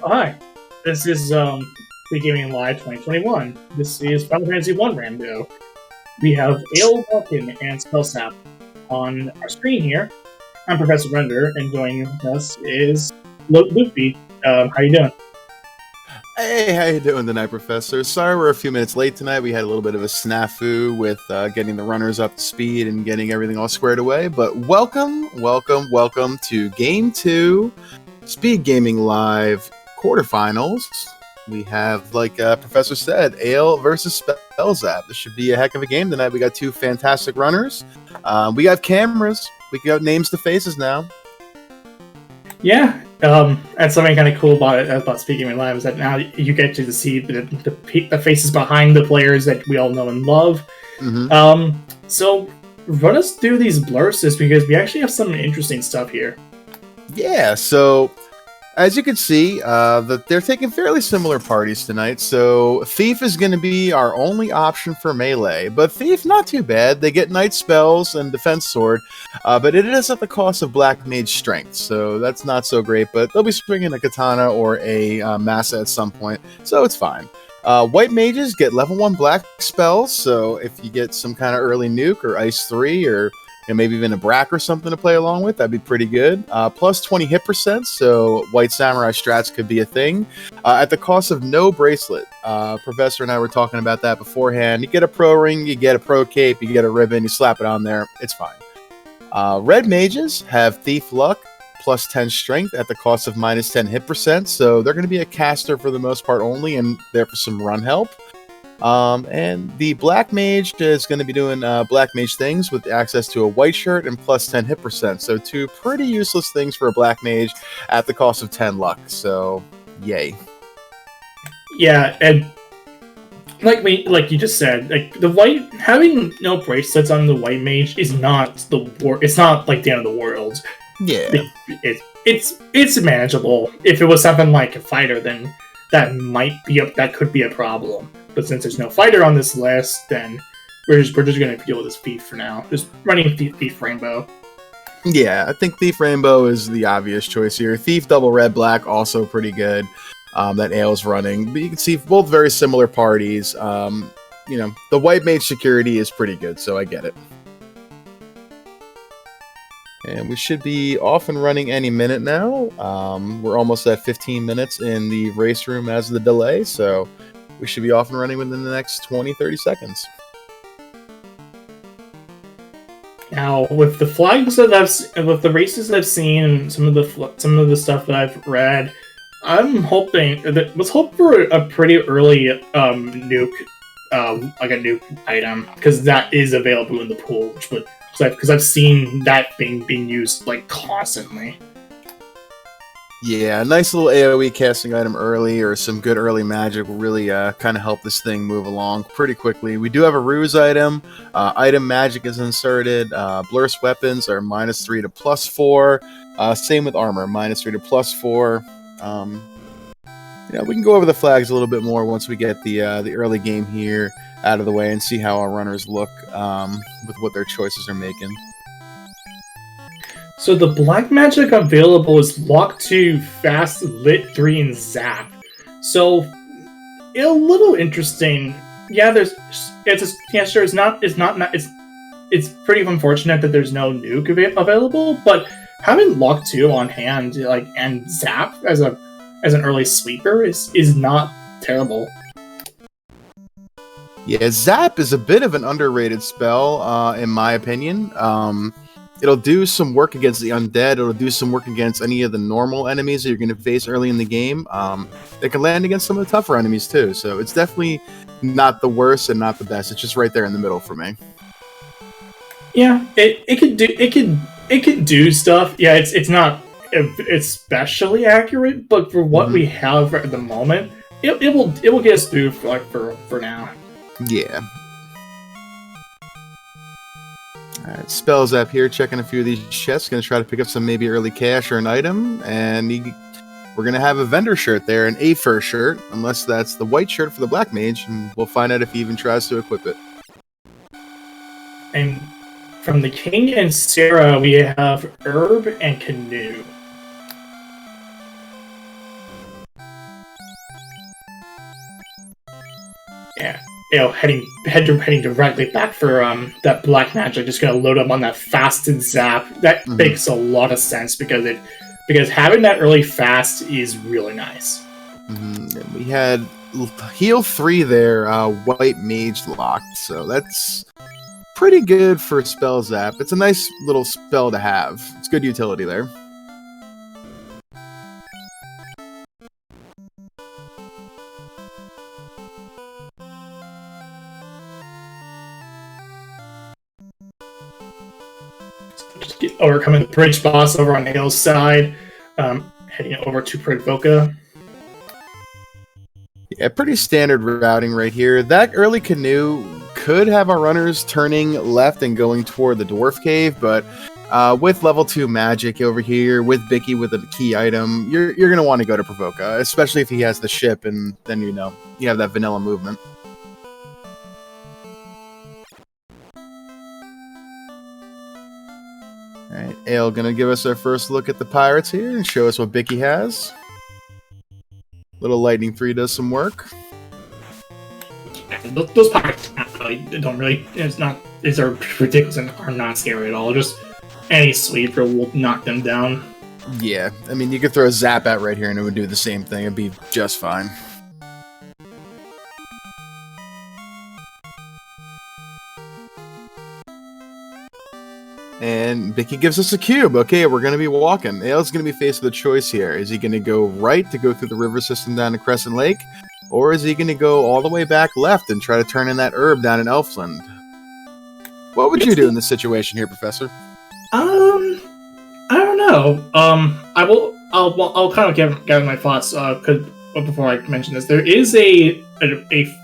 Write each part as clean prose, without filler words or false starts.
Hi, this is SpeedGaming Live 2021. This is Final Fantasy 1 Rando. We have Aelmarkin and Spellzapp on our screen here. I'm Professor Render, and joining us is Luffy. How you doing? Hey, how you doing tonight, Professor? Sorry we're a few minutes late tonight. We had a little bit of a snafu with getting the runners up to speed and getting everything all squared away. But welcome to Game 2, SpeedGaming Live quarterfinals. We have, like Professor said, Ael versus Spellzapp. This should be a heck of a game tonight. We got two fantastic runners. We got cameras. We got names to faces now. Yeah, and something kind of cool about SpeedGaming Live is that now you get to see the faces behind the players that we all know and love. Mm-hmm. So run us through these blurses because we actually have some interesting stuff here. Yeah, so as you can see, that they're taking fairly similar parties tonight. So Thief is going to be our only option for melee, but Thief not too bad. They get Knight spells and Defense Sword, but it is at the cost of Black Mage Strength, so that's not so great. But they'll be swinging a Katana or a Massa at some point, so it's fine. White Mages get level 1 Black spells, so if you get some kind of early nuke or Ice 3 or maybe even a Brack or something to play along with, that'd be pretty good. Plus 20 hit percent, so White Samurai strats could be a thing. At the cost of no bracelet. Professor and I were talking about that beforehand. You get a pro ring, you get a pro cape, you get a ribbon, you slap it on there, it's fine. Red Mages have Thief Luck, plus 10 strength at the cost of minus 10 hit percent, so they're going to be a caster for the most part only, and there for some run help. And the Black Mage is going to be doing Black Mage things with access to a white shirt and plus 10 hit percent. So two pretty useless things for a Black Mage at the cost of 10 luck. So, yay. Yeah, and like you just said, like having no bracelets on the White Mage is not it's not like the end of the world. Yeah. It's manageable. If it was something like a fighter, then that could be a problem. But since there's no fighter on this list, then we're just going to deal with this Thief for now. Just running Thief Rainbow. Yeah, I think Thief Rainbow is the obvious choice here. Thief Double Red Black also pretty good. That Ael's running, but you can see both very similar parties. The White Mage security is pretty good, so I get it. And we should be off and running any minute now. We're almost at 15 minutes in the race room as of the delay, so we should be off and running within the next 20-30 seconds. Now, with the flags with the races I've seen, and some of the stuff that I've read, let's hope for a pretty early nuke, like a nuke item, because that is available in the pool, because I've seen that being used like constantly. Yeah, a nice little AoE casting item early, or some good early magic will really kind of help this thing move along pretty quickly. We do have a ruse item. Item magic is inserted. Blurse weapons are -3 to +4. Same with armor, -3 to +4. We can go over the flags a little bit more once we get the early game here out of the way and see how our runners look with what their choices are making. So the black magic available is Lock 2, Fast, Lit 3, and Zap. So a little interesting. Yeah, it's pretty unfortunate that there's no nuke available, but having Lock 2 on hand, and Zap as an early sweeper is not terrible. Yeah, Zap is a bit of an underrated spell, in my opinion. It'll do some work against the undead. It'll do some work against any of the normal enemies that you're going to face early in the game. It can land against some of the tougher enemies too. So it's definitely not the worst and not the best. It's just right there in the middle for me. Yeah, it can do stuff. Yeah, it's not especially accurate, but for what we have at the moment, it will get us through for now. Yeah. Alright, Spellzapp here, checking a few of these chests. Going to try to pick up some maybe early cash or an item. And we're going to have a vendor shirt there, an A-Fur shirt, unless that's the white shirt for the Black Mage. And we'll find out if he even tries to equip it. And from the King and Sarah, we have Herb and Canoe. heading directly back for that black magic, just gonna load up on that fast and zap. That makes a lot of sense because having that early fast is really nice. And we had heal 3 there, white mage locked, so that's pretty good for Spellzapp. It's a nice little spell to have. It's good utility there. Just overcoming the bridge boss over on Hale's side, heading over to Provoca. Yeah, pretty standard routing right here. That early canoe could have our runners turning left and going toward the dwarf cave, but with level 2 magic over here, with Bicky with a key item, you're going to want to go to Provoca, especially if he has the ship, and then you have that vanilla movement. Alright, Ale gonna give us our first look at the pirates here and show us what Bicky has. Little Lightning 3 does some work. Those pirates these are ridiculous and are not scary at all. Just any sleeper will knock them down. Yeah, I mean, you could throw a zap at right here and it would do the same thing. It'd be just fine. And Bicky gives us a cube. Okay, we're going to be walking. Ale's going to be faced with a choice here. Is he going to go right to go through the river system down to Crescent Lake? Or is he going to go all the way back left and try to turn in that herb down in Elfland? What would you do in this situation here, Professor? I don't know. I'll kind of gather my thoughts before I mention this. There is a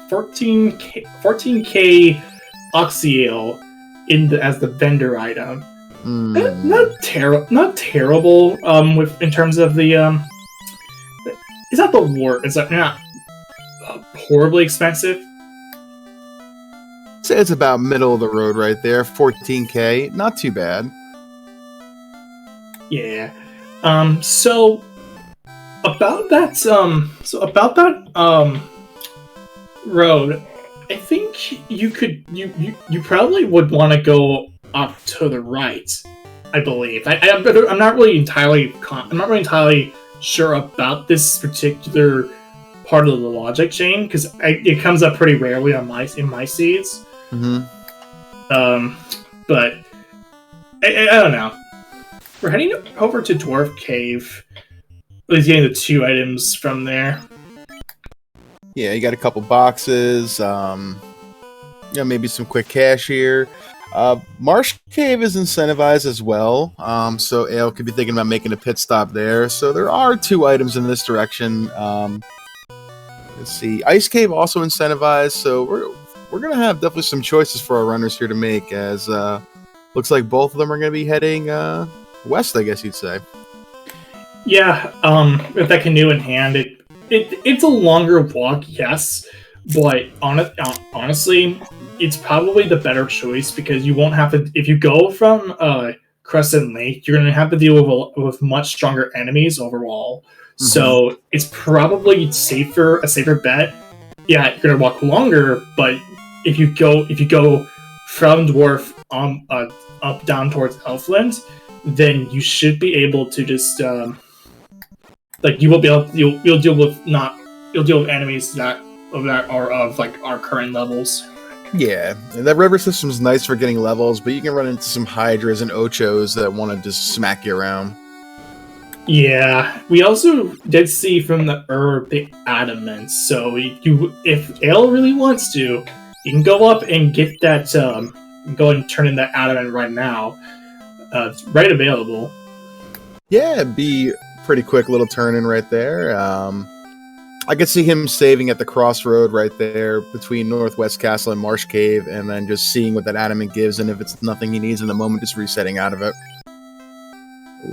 14k Oxyale as the vendor item. Not terrible. In terms of the it's not the worst. It's not horribly expensive. Say it's about middle of the road right there. 14k, not too bad. Yeah. So about that road, I think you probably would want to go up to the right. I believe. I'm not really entirely sure about this particular part of the logic chain because it comes up pretty rarely in my seeds. But I don't know. We're heading over to Dwarf Cave. At least getting the 2 items from there. Yeah, you got a couple boxes. Maybe some quick cash here. Marsh Cave is incentivized as well, so Ale could be thinking about making a pit stop there. So there are 2 items in this direction. Let's see, Ice Cave also incentivized, so we're gonna have definitely some choices for our runners here to make. As looks like both of them are gonna be heading west, I guess you'd say. Yeah, with that canoe in hand, it's a longer walk, yes, but honestly, it's probably the better choice because you won't have to. If you go from Crescent Lake, you're going to have to deal with much stronger enemies overall. So it's probably a safer bet. Yeah, you're going to walk longer, but if you go from Dwarf up down towards Elfland, then you should be able to just you'll deal with enemies that are of our current levels. Yeah, and that river system's nice for getting levels, but you can run into some Hydras and Ochos that want to just smack you around. Yeah, we also did see from the herb the adamants, so if Ale really wants to, you can go up and get that, go and turn in that adamant right now. It's right available. Yeah, it'd be pretty quick little turn in right there. I could see him saving at the crossroad right there between Northwest Castle and Marsh Cave, and then just seeing what that adamant gives, and if it's nothing he needs in the moment, just resetting out of it.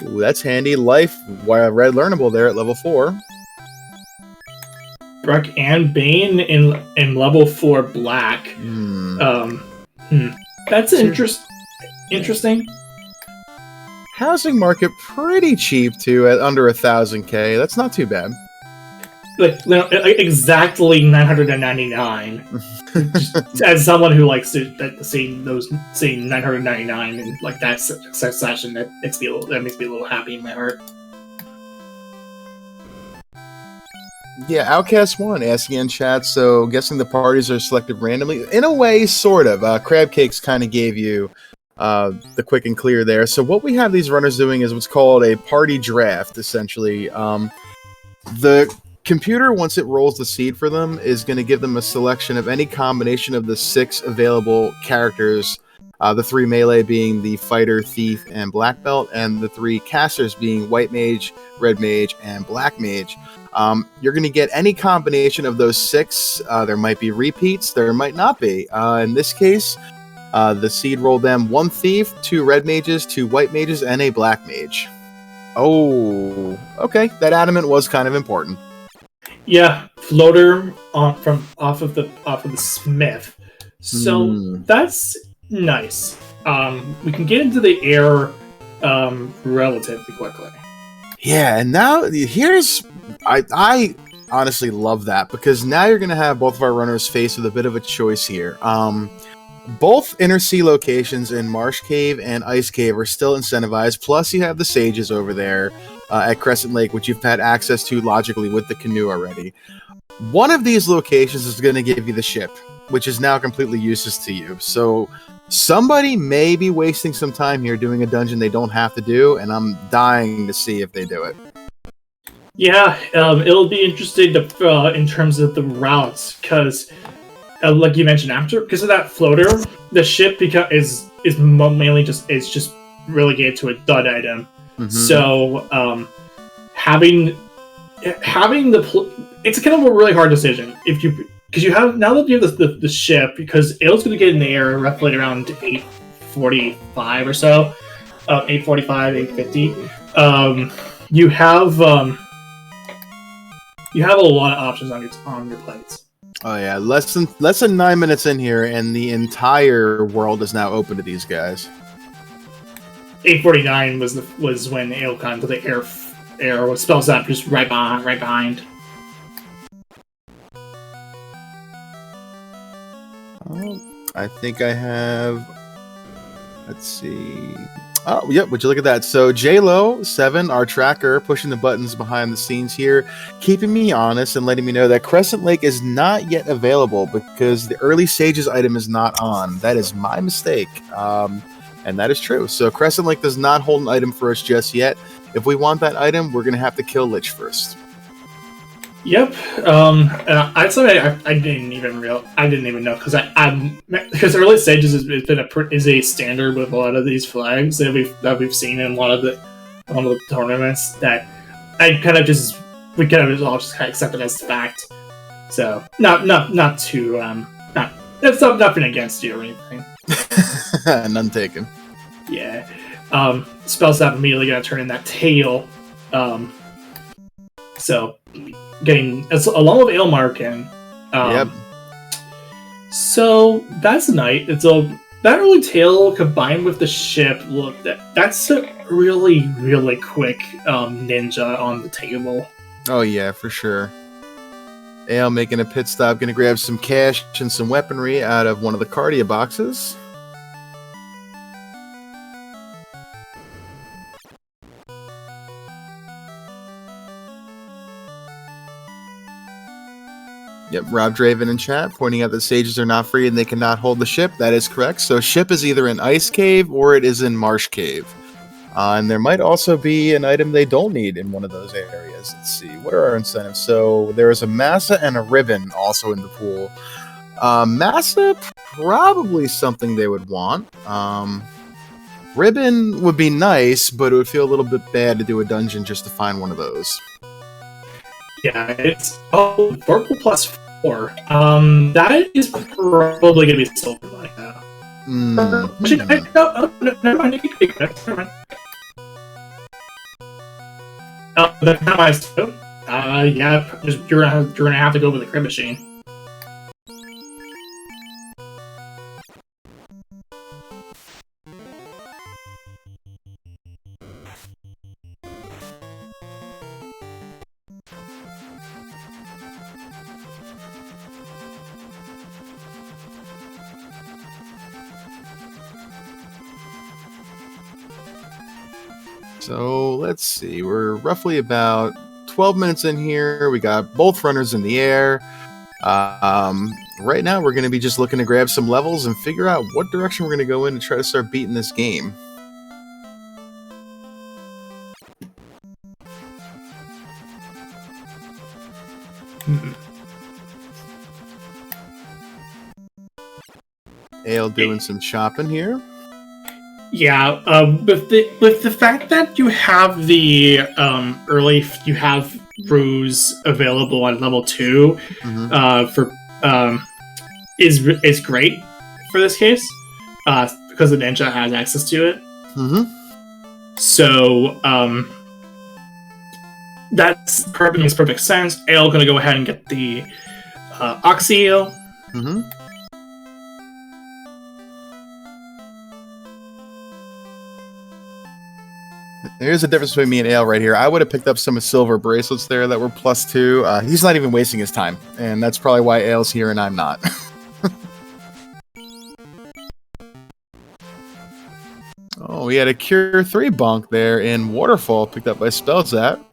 Ooh, that's handy. Life, red learnable there at level 4. Bruck and Bane in level 4 black. That's interesting. Housing market pretty cheap too at under 1,000k. That's not too bad. exactly 999. As someone who likes to see 999 in like that succession, that makes me a little happy in my heart. Yeah, Outcast 1 asking in chat, so guessing the parties are selected randomly. In a way, sort of. Crab Cakes kind of gave you the quick and clear there. So what we have these runners doing is what's called a party draft, essentially. The computer, once it rolls the seed for them, is going to give them a selection of any combination of the 6 available characters, the 3 melee being the fighter, thief, and black belt, and the 3 casters being white mage, red mage, and black mage. You're going to get any combination of those 6. There might be repeats, there might not be. In this case, the seed rolled them 1 thief, 2 red mages, 2 white mages, and a black mage. Oh, okay. That adamant was kind of important. Yeah, floater off of the smith. So that's nice. We can get into the air relatively quickly. Yeah, and now here's I honestly love that, because now you're going to have both of our runners faced with a bit of a choice here. Both inner sea locations in Marsh Cave and Ice Cave are still incentivized, plus you have the sages over there at Crescent Lake, which you've had access to logically with the canoe already. One of these locations is going to give you the ship, which is now completely useless to you. So somebody may be wasting some time here doing a dungeon they don't have to do, and I'm dying to see if they do it. Yeah, it'll be interesting to, in terms of the routes, because like you mentioned, because of that floater, the ship is mainly just relegated to a dud item. Mm-hmm. So having it's kind of a really hard decision because you have the ship, because Ael's going to get in the air roughly around 8:45 or so, 8:45, 8:50. You have a lot of options on your plates. Oh yeah, less than 9 minutes in here, and the entire world is now open to these guys. 8:49 was when Ael got into the air with Spellzapp just right behind. I think I have. Let's see. Oh, yep. Would you look at that? So JLo7, our tracker, pushing the buttons behind the scenes here, keeping me honest and letting me know that Crescent Lake is not yet available because the early Sages item is not on. That is my mistake, and that is true. So Crescent Lake does not hold an item for us just yet. If we want that item, we're gonna have to kill Lich first. Yep. I'd say I didn't even know, because early stages is a standard with a lot of these flags that we've seen in a lot of the tournaments, that we kind of all just accept it as fact. So not too it's not nothing against you or anything. None taken. Yeah. Spellzapp immediately gonna turn in that tail. So along with Aelmarkin. Yep. So that's nice. That early tail combined with the ship. Look, that's a really, really quick ninja on the table. Oh yeah, for sure. Ael making a pit stop, gonna grab some cash and some weaponry out of one of the Cardia boxes. Yep, Rob Draven in chat pointing out that sages are not free and they cannot hold the ship. That is correct. So ship is either in Ice Cave or it is in Marsh Cave. And there might also be an item they don't need in one of those areas. Let's see. What are our incentives? So there is a Massa and a Ribbon also in the pool. Massa, probably something they would want. Ribbon would be nice, but it would feel a little bit bad to do a dungeon just to find one of those. Yeah, it's purple +4. That is probably gonna be silver like that. No, never mind. Never mind. The minus 2. Yeah, you're gonna have to go with the crib machine. So let's see. We're roughly about 12 minutes in here. We got both runners in the air. Right now, we're going to be just looking to grab some levels and figure out what direction we're going to go in to try to start beating this game. Ale doing some shopping here. Yeah, with the fact that you have the you have Ruse available at level 2, is great for this case, because the ninja has access to it. So makes perfect sense. Ale gonna go ahead and get the Oxy Ale. There's a difference between me and Ale right here. I would have picked up some silver bracelets there that were +2. He's not even wasting his time, and that's probably why Ale's here and I'm not. Oh, we had a Cure 3 bonk there in Waterfall, picked up by Spellzapp.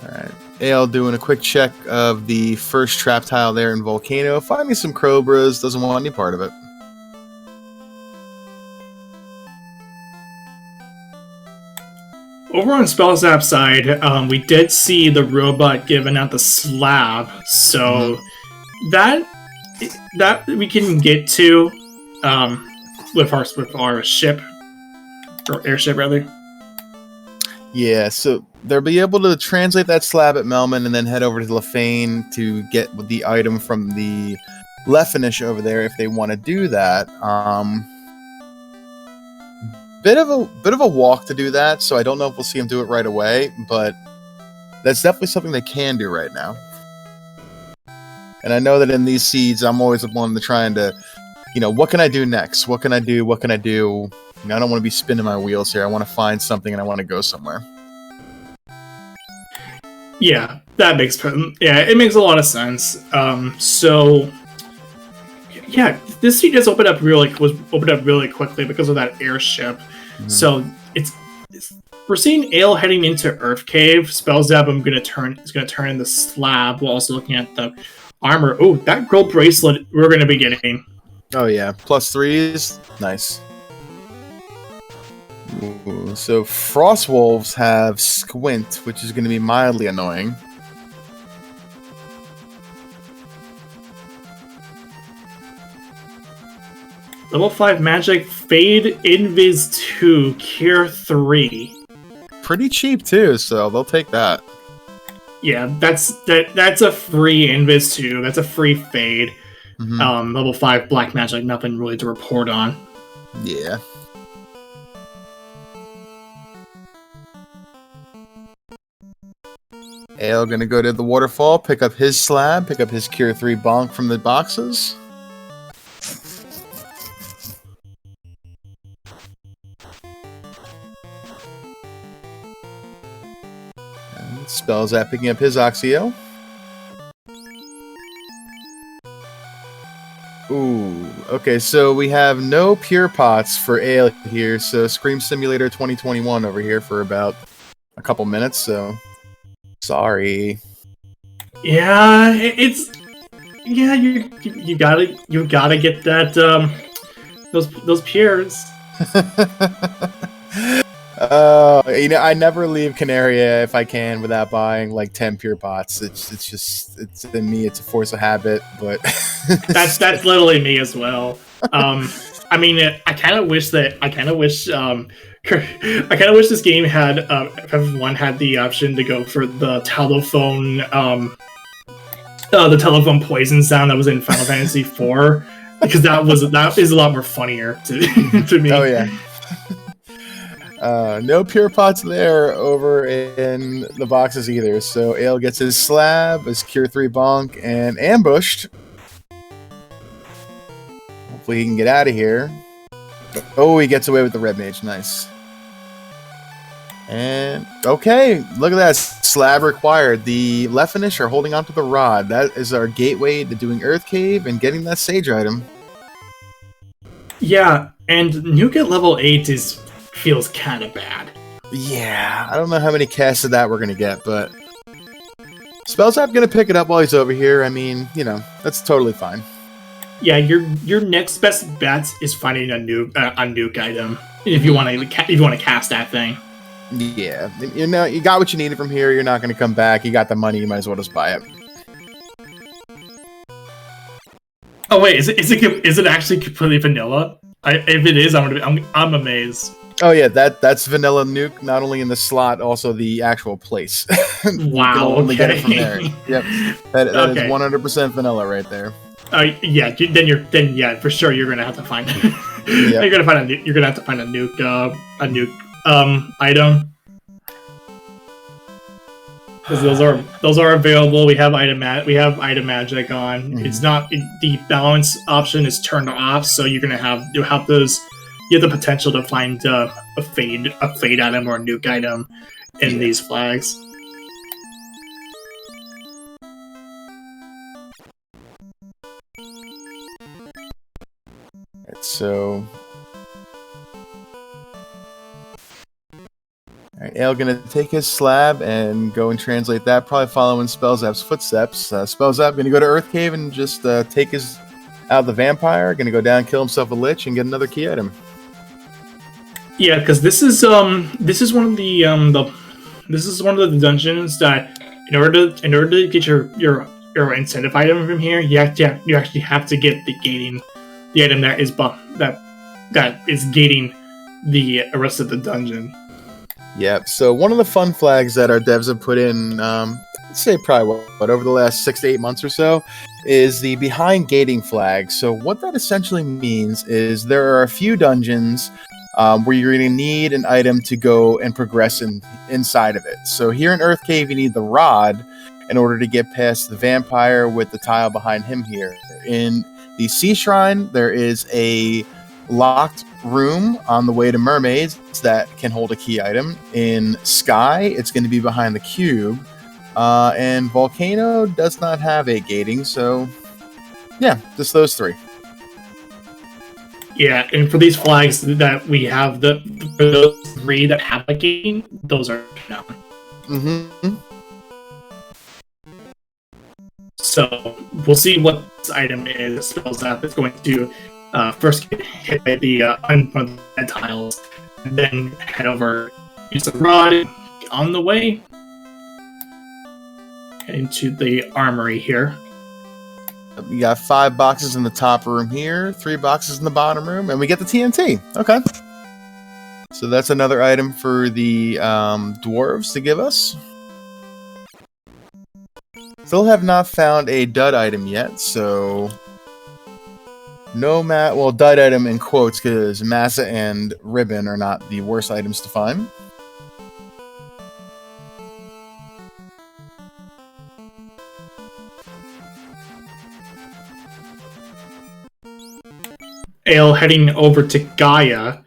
Alright, Ale doing a quick check of the first trap tile there in Volcano. Finding some Cobras, doesn't want any part of it. Over on Spellzapp's side, we did see the robot giving out the slab, so that we can get to with our ship, or airship rather. Yeah, so they'll be able to translate that slab at Melman and then head over to Lefane to get the item from the Lefinish over there if they want to do that. Bit of a walk to do that, so I don't know if we'll see them do it right away, but that's definitely something they can do right now. And I know that in these seeds, I'm always one to trying to, what can I do next? What can I do? What can I do? I don't want to be spinning my wheels here. I want to find something and I want to go somewhere. Yeah, it makes a lot of sense. So yeah, this seed just opened up really quickly because of that airship. So we're seeing Ale heading into Earth Cave. Spellzapp is gonna turn in the slab while also looking at the armor. Oh, that gold bracelet we're gonna be getting. Oh yeah, +3s, nice. Ooh, so Frost Wolves have Squint, which is going to be mildly annoying. Level 5 magic, Fade Invis 2, Cure 3. Pretty cheap too, so they'll take that. Yeah, that's a free Invis 2, that's a free Fade. Level 5 black magic, nothing really to report on. Yeah. Ale gonna go to the waterfall, pick up his slab, pick up his Cure 3 bonk from the boxes. And Spellzapp picking up his Oxio. Ooh, okay, so we have no pure pots for Ale here, so Scream Simulator 2021 over here for about a couple minutes, so sorry. Yeah, you gotta get that those pures. I never leave Canaria if I can without buying like 10 pure pots. It's in me. It's a force of habit, but that's literally me as well. I mean, I kind of wish this game had everyone had the option to go for the telephone poison sound that was in Final Fantasy IV, because that is a lot more funnier to me. Oh yeah. No pure pots there over in the boxes either. So Ale gets his slab, his Cure 3 bonk, and ambushed. Hopefully he can get out of here. Oh, he gets away with the red mage. Nice. And okay, look at that. slab required. The left finish are holding onto the rod. That is our gateway to doing Earth Cave and getting that sage item. Yeah, and nuke at level 8 feels kind of bad. Yeah, I don't know how many casts of that we're going to get, but Spellzapp going to pick it up while he's over here. I mean, you know, that's totally fine. Yeah, your next best bet is finding a nuke item if you want to cast that thing. Yeah, you know, you got what you needed from here. You're not going to come back. You got the money. You might as well just buy it. Oh wait, is it actually completely vanilla? If it is, I'm amazed. Oh yeah, that's vanilla nuke. Not only in the slot, also the actual place. Wow. Only Okay. get it from there. Yep, that is 100% vanilla right there. Yeah. Then yeah, for sure you're gonna have to find. Yep. You're gonna have to find a nuke item. Because those are available. We have item magic on. Mm-hmm. It's not the balance option is turned off, so you have those. You have the potential to find a fade item or a nuke item in these flags. So, alright, Ale gonna take his slab and go and translate that, probably following Spellzapp's footsteps. Spellzapp gonna go to Earth Cave and just take his out the vampire. Gonna go down, kill himself a lich, and get another key item. Yeah, because this is one of the dungeons that in order to get your incentive item from here, you actually have to get the item that is gating the rest of the dungeon. Yep. So one of the fun flags that our devs have put in, let's say probably what over the last 6 to 8 months or so, is the behind gating flag. So what that essentially means is there are a few dungeons where you're going to need an item to go and progress inside of it. So here in Earth Cave, you need the rod in order to get past the vampire with the tile behind him here. In the Sea Shrine, there is a locked room on the way to Mermaids that can hold a key item. In Sky, it's going to be behind the cube. And Volcano does not have a gating, so yeah, just those three. Yeah, and for these flags that we have, for those three that have a gating, those are known. Mm-hmm. So we'll see what this item is. Spellzapp is going to first get hit by the unplanted tiles, and then head over, use the rod, get on the way into the armory here. We got 5 boxes in the top room here, 3 boxes in the bottom room, and we get the TNT. Okay. So that's another item for the dwarves to give us. Still have not found a dud item yet, so no dud item in quotes, because Massa and Ribbon are not the worst items to find. Ale heading over to Gaia.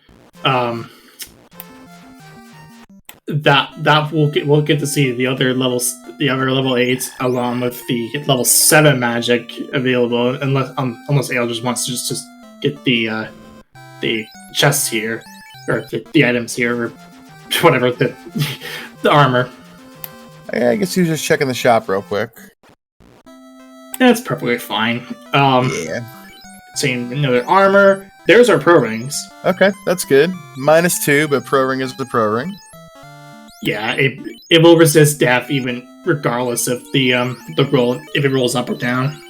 We'll get to see the other level 8s along with the level 7 magic available, unless Ale just wants to just get the chests here, or the items here, or whatever, the armor. I guess he was just checking the shop real quick. That's perfectly fine. Yeah. Seeing another armor. There's our pro rings. Okay, that's good. -2, but pro ring is the pro ring. Yeah, it will resist death even regardless of the roll, if it rolls up or down.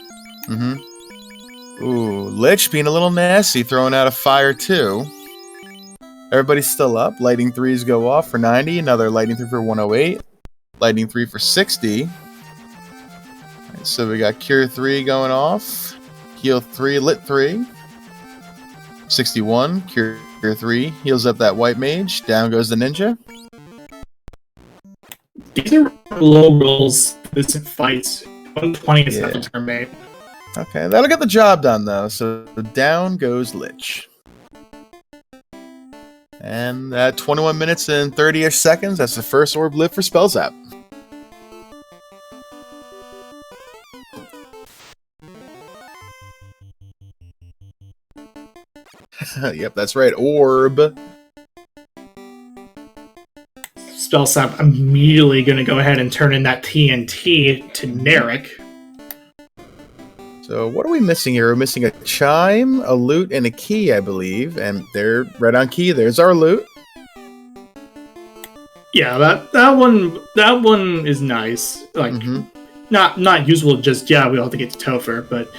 Mm-hmm. Ooh, Lich being a little nasty, throwing out a fire too. Everybody's still up. Lightning 3s go off for 90. Another lightning 3 for 108. Lightning 3 for 60. Right, so we got Cure 3 going off. Heal 3, Lit 3. 61. Cure 3 heals up that white mage. Down goes the ninja. These are low rolls. This fights 120 is not the turn mate. Okay, that'll get the job done though. So down goes Lich. And at 21 minutes and 30-ish seconds, that's the first orb lit for Spellzapp. Yep, that's right. Orb. Spellzapp immediately going to go ahead and turn in that TNT to Narek. So what are we missing here? We're missing a chime, a loot, and a key, I believe. And they're right on key. There's our loot. Yeah, that one is nice. Like, not usable. Just we'll have to get to Topher, but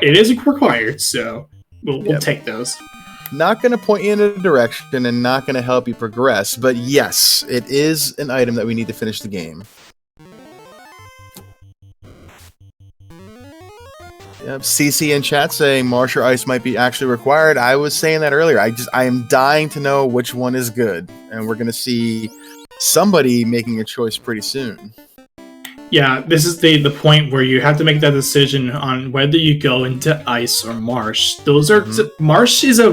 it is required, so we'll take those. Not going to point you in a direction and not going to help you progress, but yes, it is an item that we need to finish the game. Yep, CC in chat saying Marsh or Ice might be actually required. I was saying that earlier. I am dying to know which one is good, and we're going to see somebody making a choice pretty soon. Yeah, this is the point where you have to make that decision on whether you go into Ice or Marsh. Those are Marsh is a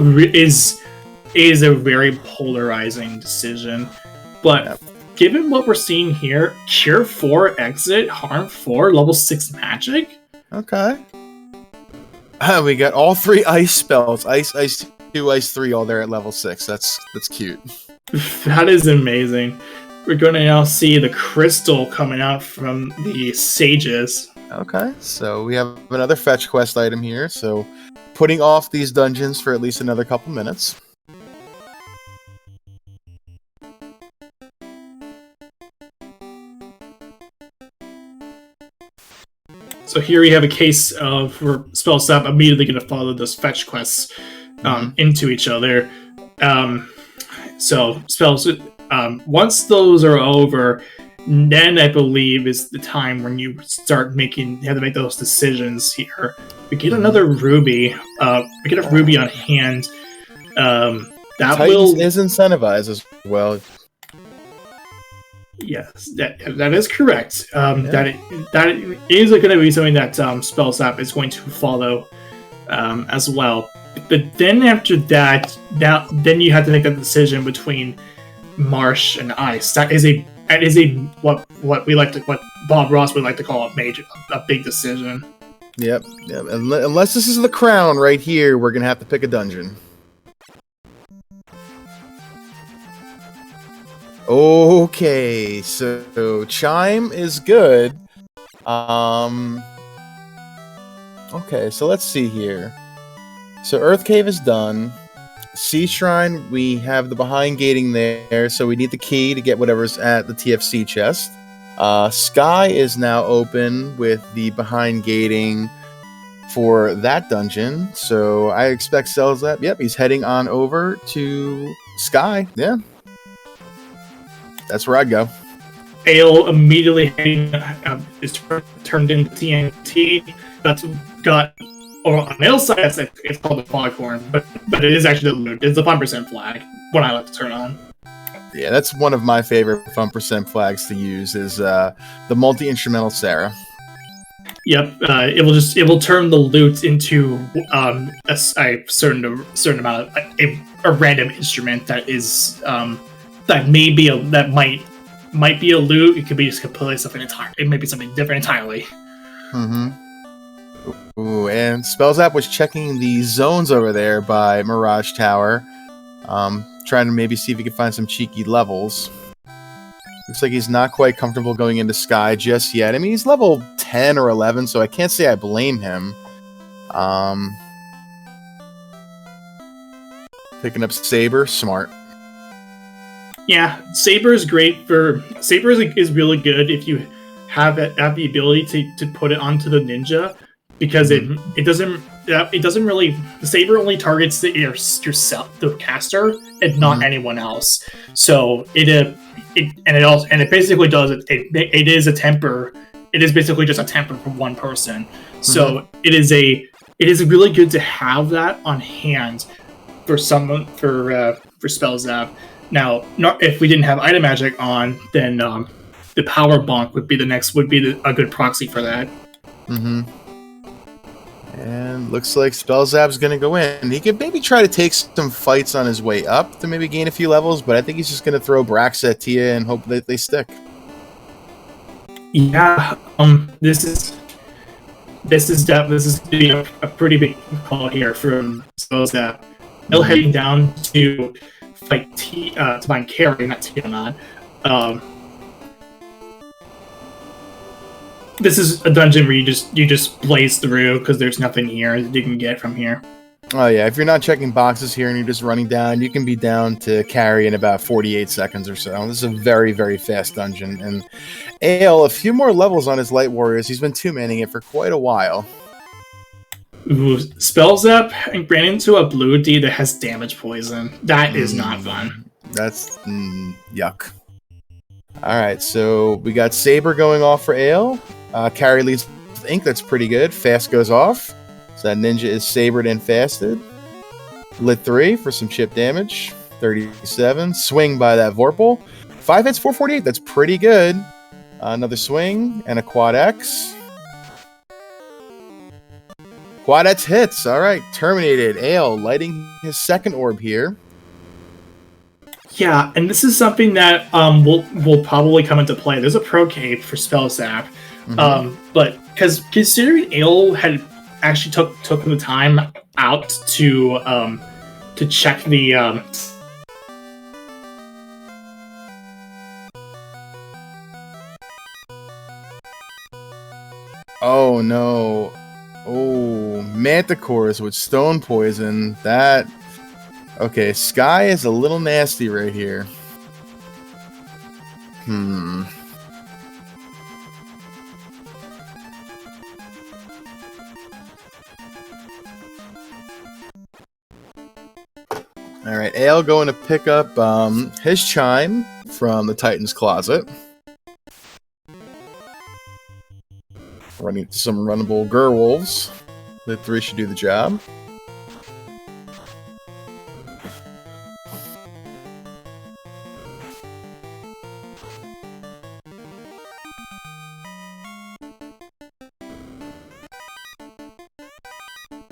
very polarizing decision, but given what we're seeing here, Cure 4 exit, Harm 4, level 6 magic. Okay. We got all 3 ice spells. Ice 2, Ice 3, all there at level 6. That's cute. That is amazing. We're going to now see the crystal coming out from the sages. Okay, so we have another fetch quest item here. So putting off these dungeons for at least another couple minutes. So here we have a case of where Spellzapp immediately going to follow those fetch quests into each other. So spells. Once those are over, then I believe is the time when you start you have to make those decisions here. We get another ruby. We get a ruby on hand. That Titans is incentivized as well. Yes, that is correct. That is going to be something that Spellzapp is going to follow as well. But then after that, then you have to make that decision between Marsh and Ice. That is what Bob Ross would like to call a big decision. Yep. Unless this is the crown right here, we're gonna have to pick a dungeon. Okay, so chime is good. Okay, so let's see here. So Earth Cave is done. Sea Shrine, we have the behind gating there, so we need the key to get whatever's at the TFC chest. Sky is now open with the behind gating for that dungeon, so I expect Spellzapp. Yep, he's heading on over to Sky. Yeah. That's where I'd go. Ale immediately is turned into TNT. That's got, or on Ale's side, it's called the foghorn, but it is actually the loot. It's the 5% flag. What I like to turn on. Yeah, that's one of my favorite 5% flags to use. Is the multi-instrumental Sarah. Yep, it will turn the loot into a certain amount of a random instrument that is that might be a loot. It could be just completely something entirely. It may be something different entirely. Ooh, and Spellzapp was checking the zones over there by Mirage Tower, trying to maybe see if he could find some cheeky levels. Looks like he's not quite comfortable going into Sky just yet. I mean, he's level 10 or 11, so I can't say I blame him. Picking up Saber, smart. Yeah, Saber is great for... Saber is really good if you have the ability to put it onto the ninja, because it doesn't really... The Saber only targets yourself, the caster, and not anyone else. So it basically does it is a temper. It is basically just a temper from one person. So it is really good to have that on hand for someone for Spellzapp. Now, if we didn't have item magic on, then the power bonk would be a good proxy for that. And looks like Spellzapp's going to go in. He could maybe try to take some fights on his way up to maybe gain a few levels, but I think he's just going to throw Brax at Tia and hope that they stick. Yeah, this is this is gonna be a pretty big call here from Spellzapp. They're heading down to fight to find Carrie, not Tiamat. This is a dungeon where you just blaze through because there's nothing here that you can get from here. Oh yeah, if you're not checking boxes here and you're just running down, you can be down to carry in about 48 seconds or so. This is a very, very fast dungeon. And Ael, a few more levels on his Light Warriors. He's been two-manning it for quite a while. Ooh, Spellzapp and ran into a blue D that has damage poison. That is not fun. That's yuck. Alright, so we got Saber going off for Ael. Carry leads with Ink, that's pretty good. Fast goes off. So that ninja is sabered and fasted. Lit 3 for some chip damage. 37. Swing by that Vorpal. 5 hits, 448. That's pretty good. Another swing and a quad X. Quad X hits. Alright, terminated. Ael lighting his second orb here. Yeah, and this is something that will probably come into play. There's a pro cape for Spellzapp, but because considering Ael had actually took the time out to check the oh no. Oh, Manticores with stone poison. That okay, Sky is a little nasty right here. Alright, Ael going to pick up his chime from the Titan's Closet. Running some runnable Gerwolves. The 3 should do the job.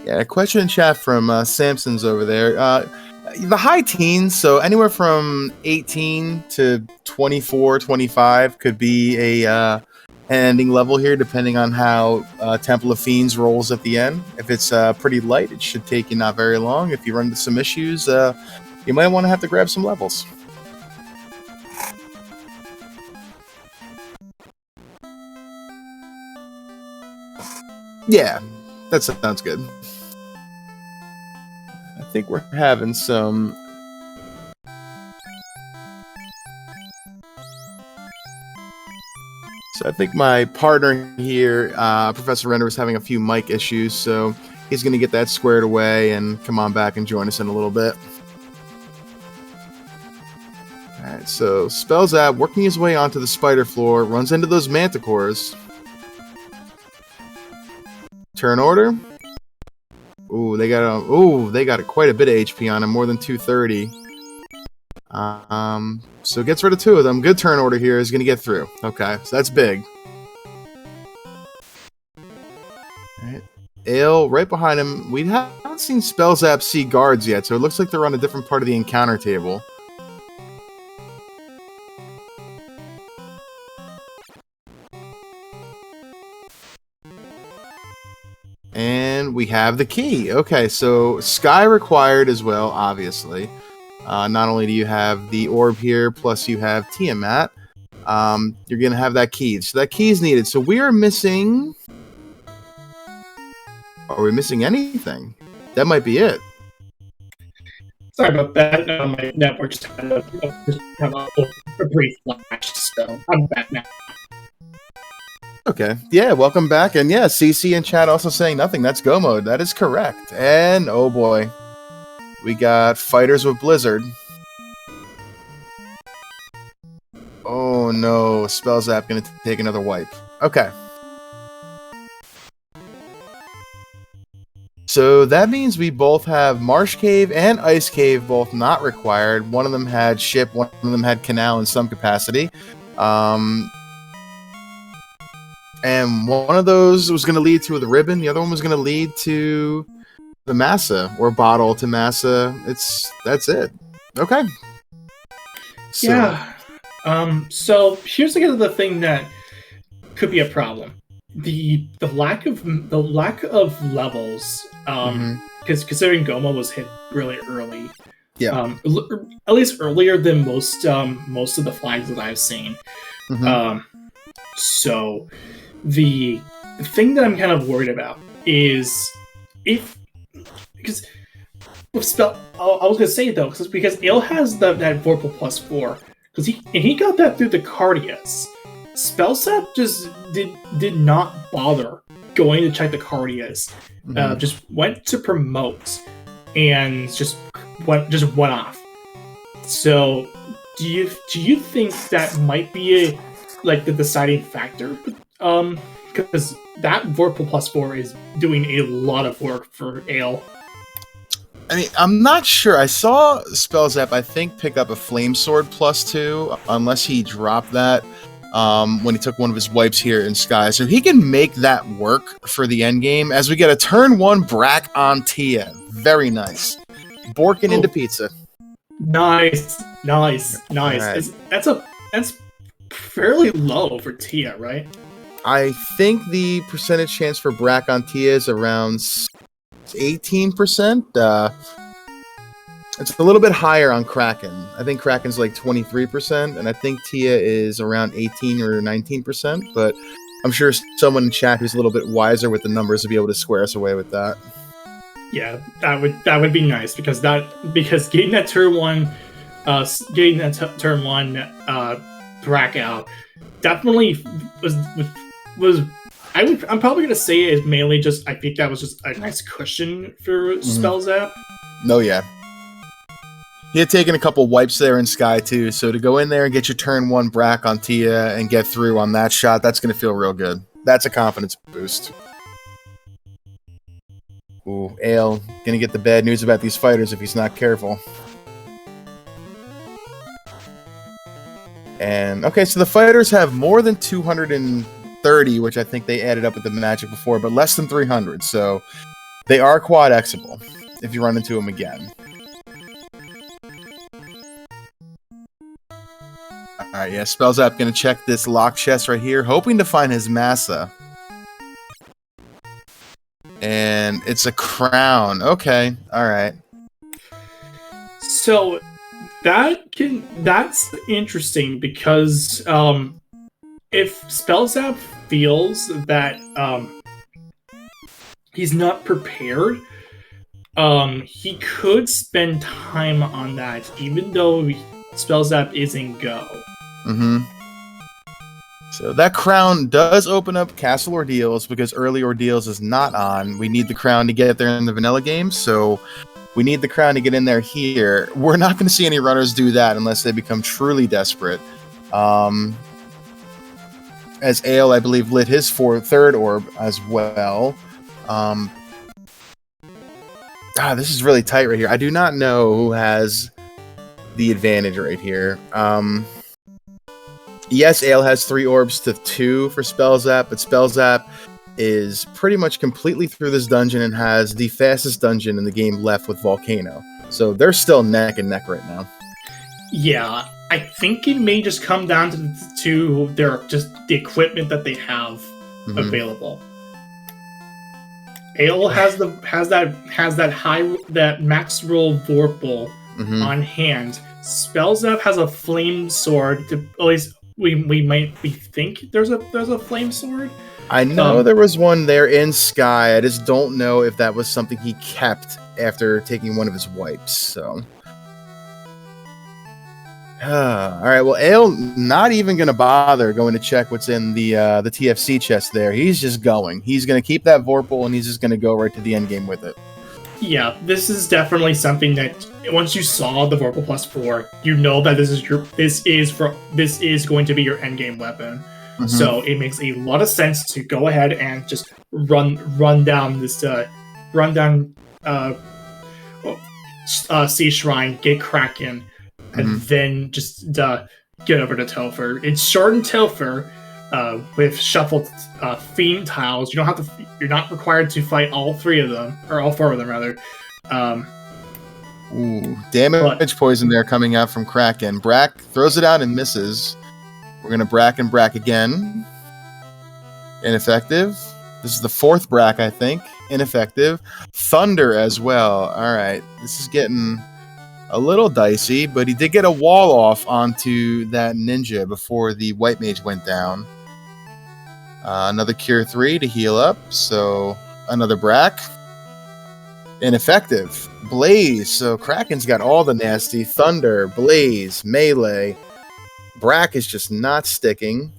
Yeah, a question in chat from Samson's over there. The high teens, so anywhere from 18 to 24, 25 could be a ending level here, depending on how Temple of Fiends rolls at the end. If it's pretty light, it should take you not very long. If you run into some issues, you might want to have to grab some levels. Yeah, that sounds good. I think we're having some... So I think my partner here, Professor Render, is having a few mic issues, so he's going to get that squared away and come on back and join us in a little bit. Alright, so Spellzapp working his way onto the spider floor, runs into those manticores. Turn order. Ooh, they got quite a bit of HP on him, more than 230. So gets rid of 2 of them. Good turn order here is going to get through. Okay, so that's big. Alright. Ael right behind him. We haven't seen Spellzapp see guards yet, so it looks like they're on a different part of the encounter table. And we have the key. Okay, so Sky required as well, obviously. Not only do you have the orb here, plus you have Tiamat, you're going to have that key. So that key is needed. So we are missing... Are we missing anything? That might be it. Sorry about that. My network just had a brief flash, so I'm back now. Okay. Yeah, welcome back. And yeah, CC in chat also saying nothing. That's go mode. That is correct. And oh boy. We got fighters with Blizzard. Oh no, Spellzapp gonna take another wipe. Okay. So that means we both have Marsh Cave and Ice Cave both not required. One of them had ship, one of them had canal in some capacity. And one of those was going to lead to the ribbon. The other one was going to lead to the massa or bottle to massa. That's it. Okay. So. Yeah. So here's the thing that could be a problem. the lack of levels, because considering Goma was hit really early, Yeah. At least earlier than most of the flags that I've seen. So the thing that I'm kind of worried about is because with spell. I was gonna say though, because Ale has that Vorpal +4, because he got that through the Cardias. Spellzapp just did not bother going to check the Cardias. Just went to promote and just went off. So do you think that might be the deciding factor? Because that Vorpal +4 is doing a lot of work for Ale. I mean, I'm not sure. I saw Spellzapp, I think, pick up a Flame Sword +2, unless he dropped that when he took one of his wipes here in Sky. So he can make that work for the end game as we get a turn 1 Brack on Tia. Very nice. Borkin into pizza. Nice. Right. That's fairly low for Tia, right? I think the percentage chance for Brack on Tia is around 18%. It's a little bit higher on Kraken. I think Kraken's like 23%, and I think Tia is around 18 or 19%, but I'm sure someone in chat who's a little bit wiser with the numbers will be able to square us away with that. Yeah, that would be nice, because getting that turn one Brack out definitely was I'm probably gonna say is mainly just, I think that was just a nice cushion for Spellzapp. No, yeah. He had taken a couple wipes there in Sky too, so to go in there and get your turn 1 Brack on Tia and get through on that shot, that's gonna feel real good. That's a confidence boost. Ooh, Ale gonna get the bad news about these fighters if he's not careful. And okay, so the fighters have more than 230, which I think they added up with the magic before, but less than 300. So they are quad Xable if you run into them again. Alright, yeah, Spellzapp gonna check this lock chest right here, hoping to find his Massa. And it's a crown. Okay, alright. So that's interesting, because if Spellzapp feels that he's not prepared, he could spend time on that, even though Spellzapp is in Go. So that crown does open up Castle Ordeals, because early Ordeals is not on. We need the crown to get there in the vanilla game, so we need the crown to get in there here. We're not going to see any runners do that unless they become truly desperate. As Ale, I believe, lit his third orb as well. This is really tight right here. I do not know who has the advantage right here. Yes, Ale has 3 orbs to 2 for Spellzapp, but Spellzapp is pretty much completely through this dungeon and has the fastest dungeon in the game left with Volcano. So they're still neck and neck right now. Yeah, I think it may just come down to the equipment that they have available. Ale has that max roll Vorpal on hand. Spellzapp has a flame sword. At least we think there's a flame sword. I know there was one there in Sky. I just don't know if that was something he kept after taking one of his wipes. So, all right. Well, Ale not even gonna bother going to check what's in the TFC chest there. He's just going. He's gonna keep that Vorpal and he's just gonna go right to the end game with it. Yeah, this is definitely something that once you saw the Vorpal +4, you know that this is going to be your endgame weapon. So it makes a lot of sense to go ahead and just run down this Sea Shrine, get Kraken, and then just get over to Topher. It's short and Topher with shuffled Fiend tiles. You're not required to fight all 3 of them, or all 4 of them rather. Ooh, damage poison there coming out from Kraken. Brack throws it out and misses. We're gonna Brack and Brack again. Ineffective. This is the 4th Brack, I think. Ineffective. Thunder as well. All right. This is getting a little dicey, but he did get a wall off onto that ninja before the white mage went down. Another Cure 3 to heal up. So another Brack. Ineffective. Blaze. So Kraken's got all the nasty. Thunder, Blaze, Melee. Brack is just not sticking.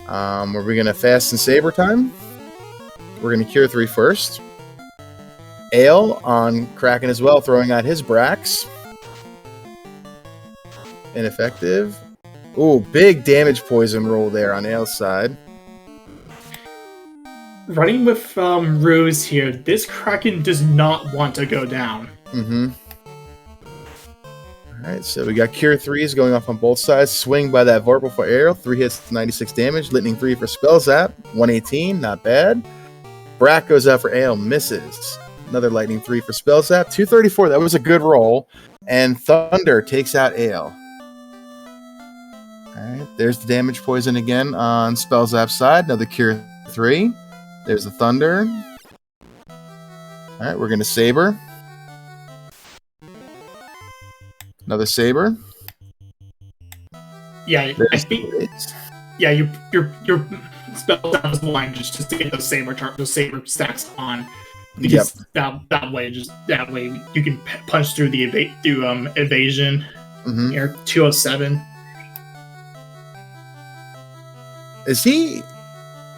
Are we going to Fast and Saber time? We're going to Cure 3 first. Ael on Kraken as well, throwing out his Bracks. Ineffective. Ooh, big damage poison roll there on Ael's side. Running with Ruse here, this Kraken does not want to go down. Mm-hmm. Alright, so we got Cure 3s going off on both sides. Swing by that Vorpal for Aerial. 3 hits, 96 damage. Lightning 3 for Spellzapp. 118, not bad. Brack goes out for Ael, misses. Another Lightning 3 for Spellzapp. 234, that was a good roll. And Thunder takes out Ael. Alright, there's the damage poison again on Spellzapp's side. Another Cure 3. There's the Thunder. Alright, we're going to Saber. Another Saber. Yeah, I think. Yeah, your spell down is line just to get those saber stacks on, because that way you can punch through the evasion. Mm-hmm. You're 207. Is he?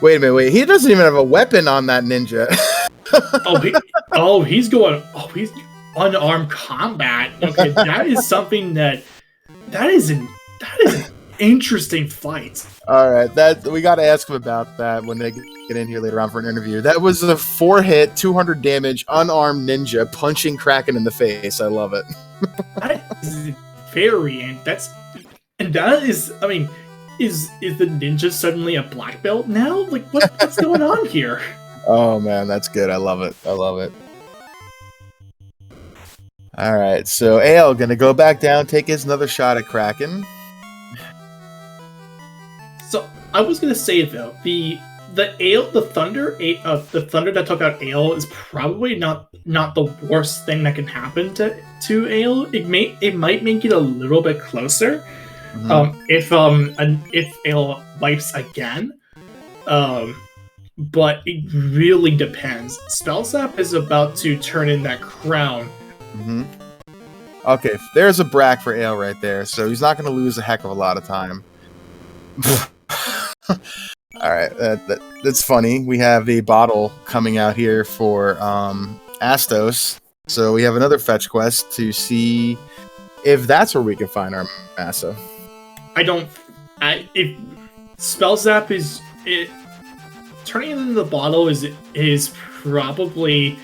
Wait a minute. Wait, he doesn't even have a weapon on that ninja. He's unarmed combat. Okay, that is something that is an interesting fight. All right, that we got to ask him about that when they get in here later on for an interview. That was a 4-hit, 200 damage, unarmed ninja punching Kraken in the face. I love it. That is very. That is. I mean, is the ninja suddenly a black belt now? Like, what's going on here? Oh man, that's good. I love it. I love it. All right, so Ael gonna go back down, take his another shot at Kraken. So I was gonna say though, the thunder that took out Ael is probably not the worst thing that can happen to Ael. It might make it a little bit closer. Mm-hmm. If Ael wipes again. But it really depends. Spellzapp is about to turn in that crown. Mm-hmm. Okay, there's a Brack for Ael right there, so he's not going to lose a heck of a lot of time. Alright, that's funny. We have the bottle coming out here for Astos, so we have another fetch quest to see if that's where we can find our Massa. If Spellzapp is... turning it into the bottle is probably...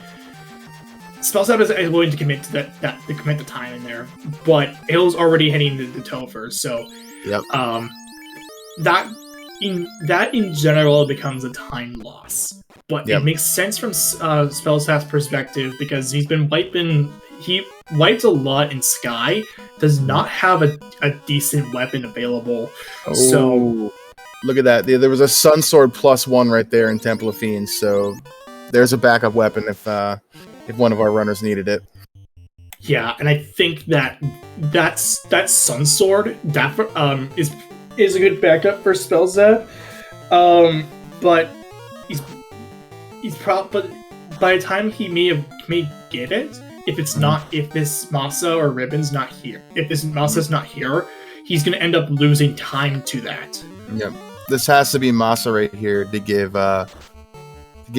Spellzapp is willing to commit to to commit the time in there, but Ael's already heading to the Topher, so yep. That in general becomes a time loss. But yep. It makes sense from Spellzapp's perspective because he wipes a lot in Sky, does not have a decent weapon available. Oh. So look at that. There was a Sun Sword +1 right there in Temple of Fiends, so there's a backup weapon if one of our runners needed it. Yeah, and I think that Sun Sword is a good backup for Spellzapp. But but by the time he may get it, if this Masa or Ribbon's not here, if this Masa's not here, he's gonna end up losing time to that. Yep. This has to be Masa right here to give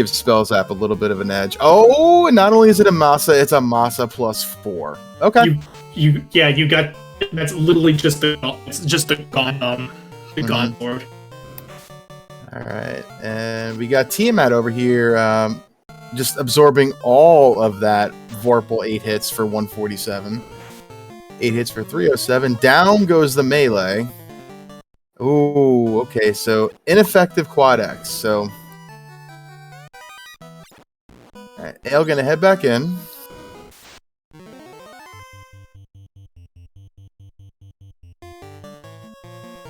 Spellzapp a little bit of an edge. Oh, and not only is it a Masa, it's a Masa +4. Okay. You got that's literally just the God Lord. All right, and we got Tiamat over here, just absorbing all of that Vorpal 8 hits for 147. 8 hits for 307. Down goes the melee. Ooh, okay, so ineffective Quad X. So, alright, Ael gonna head back in.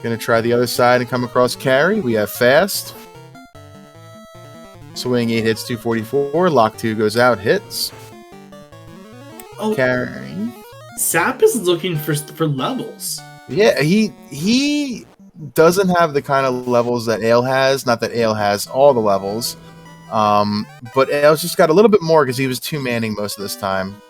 Gonna try the other side and come across carry. We have fast. Swing 8 hits, 244. Lock 2 goes out, hits. Oh, Carry. Zapp is looking for levels. Yeah, he doesn't have the kind of levels that Ale has. Not that Ale has all the levels. But Ale's just got a little bit more because he was 2-manning most of this time.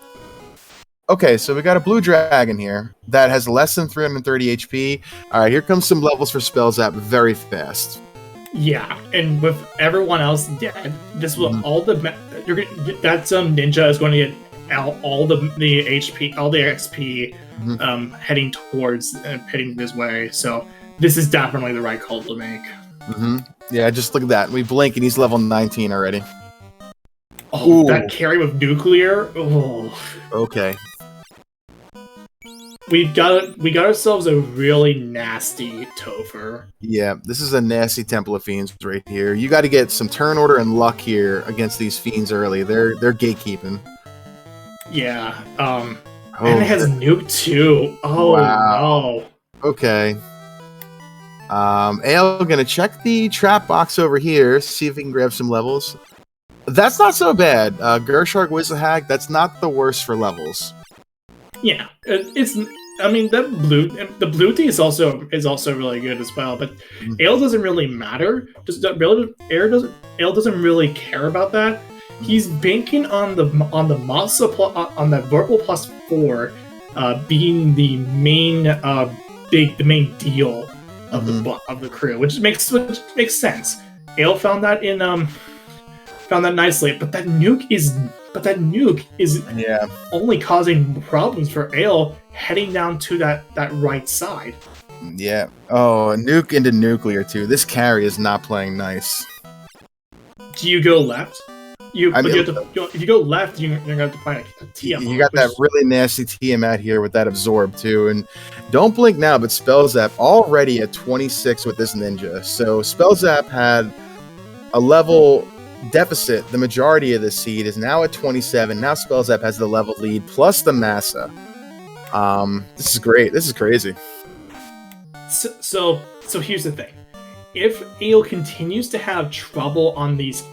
Okay, so we got a blue dragon here that has less than 330 HP. All right, here comes some levels for Spellzapp very fast. Yeah, and with everyone else dead, this will all the that ninja is going to get out all the HP, all the XP, heading towards heading this way. So this is definitely the right call to make. Yeah, just look at that. We blink and he's level 19 already. Oh, ooh. That carry with nuclear. Oh. Okay. We got ourselves a really nasty Topher. Yeah, this is a nasty Temple of Fiends right here. You got to get some turn order and luck here against these fiends early. They're gatekeeping. Yeah. And it has nuke too. Oh wow. No. Okay. Ale gonna check the trap box over here, see if he can grab some levels. That's not so bad. Gershark Wizahag, that's not the worst for levels. Yeah, it's. I mean, the blue tea is also really good as well. But Ale doesn't really matter. Ale doesn't really care about that. He's banking on the Masa on the Vorpal +4 being the main main deal of the crew, which makes sense. Ale found that nicely, but that nuke is only causing problems for Ale heading down to that right side. Yeah. Oh, a nuke into nuclear too. This carry is not playing nice. Do you go left? If you go left, you're gonna have to find a Tiamat. You got that really nasty Tiamat here with that absorb too, and don't blink now, but Spellzapp already at 26 with this ninja. So Spellzapp had a level deficit. The majority of the seed is now at 27. Now Spellzapp has the level lead plus the Massa. This is great. This is crazy. So here's the thing: if Ale continues to have trouble on these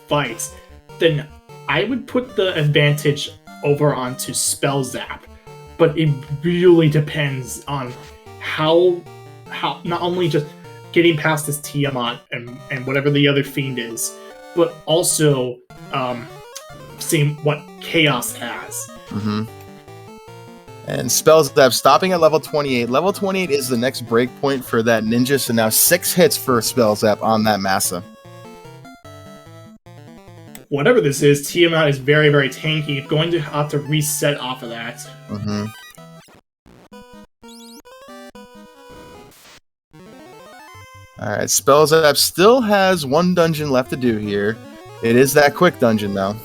fights, then I would put the advantage over onto Spellzapp. But it really depends on how not only just getting past this Tiamat and whatever the other fiend is, but also seeing what Chaos has. And Spellzapp stopping at level 28. Level 28 is the next breakpoint for that ninja, so now 6 hits for Spellzapp on that Massa. Whatever this is, Tiamat is very, very tanky. It's going to have to reset off of that. Alright, Spellzapp still has 1 dungeon left to do here. It is that quick dungeon, though.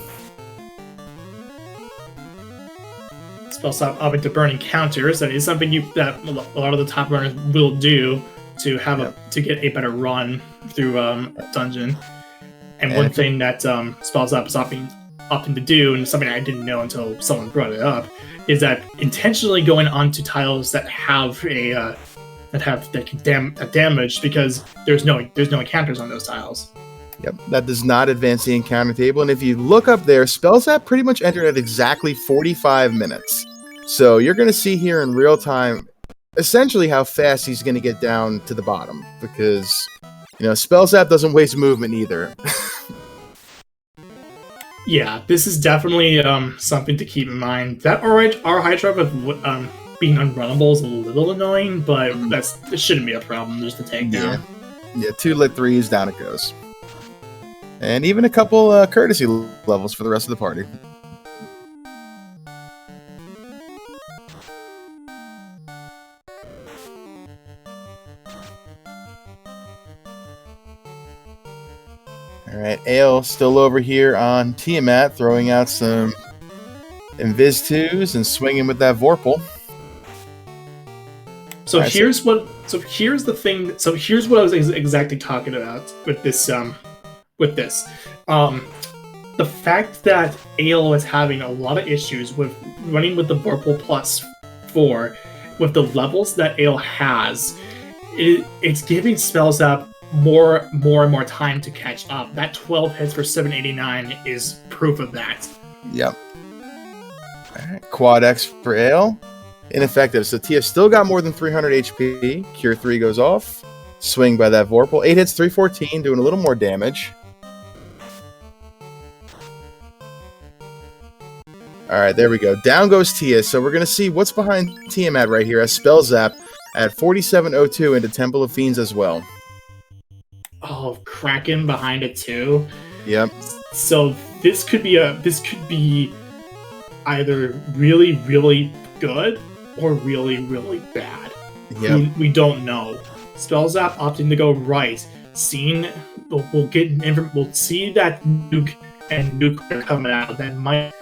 Spellzapp up into burning counters. That is something that a lot of the top runners will do to have to get a better run through a dungeon. And one thing that Spellzapp is opting to do, and something I didn't know until someone brought it up, is that intentionally going onto tiles that have damage because there's no encounters on those tiles. Yep, that does not advance the encounter table. And if you look up there, Spellzapp pretty much entered at exactly 45 minutes. So you're going to see here in real time, essentially how fast he's going to get down to the bottom. Because, Spellzapp doesn't waste movement either. Yeah, this is definitely something to keep in mind. That our high drop of being unrunnable is a little annoying, but it shouldn't be a problem. Just a takedown. Yeah, 2 lit 3s, down it goes. And even a couple courtesy levels for the rest of the party. Alright, Ale still over here on Tiamat, throwing out some Invis 2s and swinging with that Vorpal. So here's what I was exactly talking about with this. The fact that Ale is having a lot of issues with running with the Vorpal +4 with the levels that Ale has, it's giving Spellzapp more and more time to catch up. That 12 hits for 789 is proof of that. Yep. All right. Quad X for Ale. Ineffective. So Tia still got more than 300 HP. Cure 3 goes off. Swing by that Vorpal. 8 hits, 314, doing a little more damage. All right, there we go. Down goes Tia. So we're going to see what's behind Tiamat right here as Spellzapp at 4702 into Temple of Fiends as well. Oh, Kraken behind it too. Yep. So this could be either really, really good or really, really bad. Yep. We don't know. Spellzapp opting to go right. We'll see that nuke and nuclear coming out. That might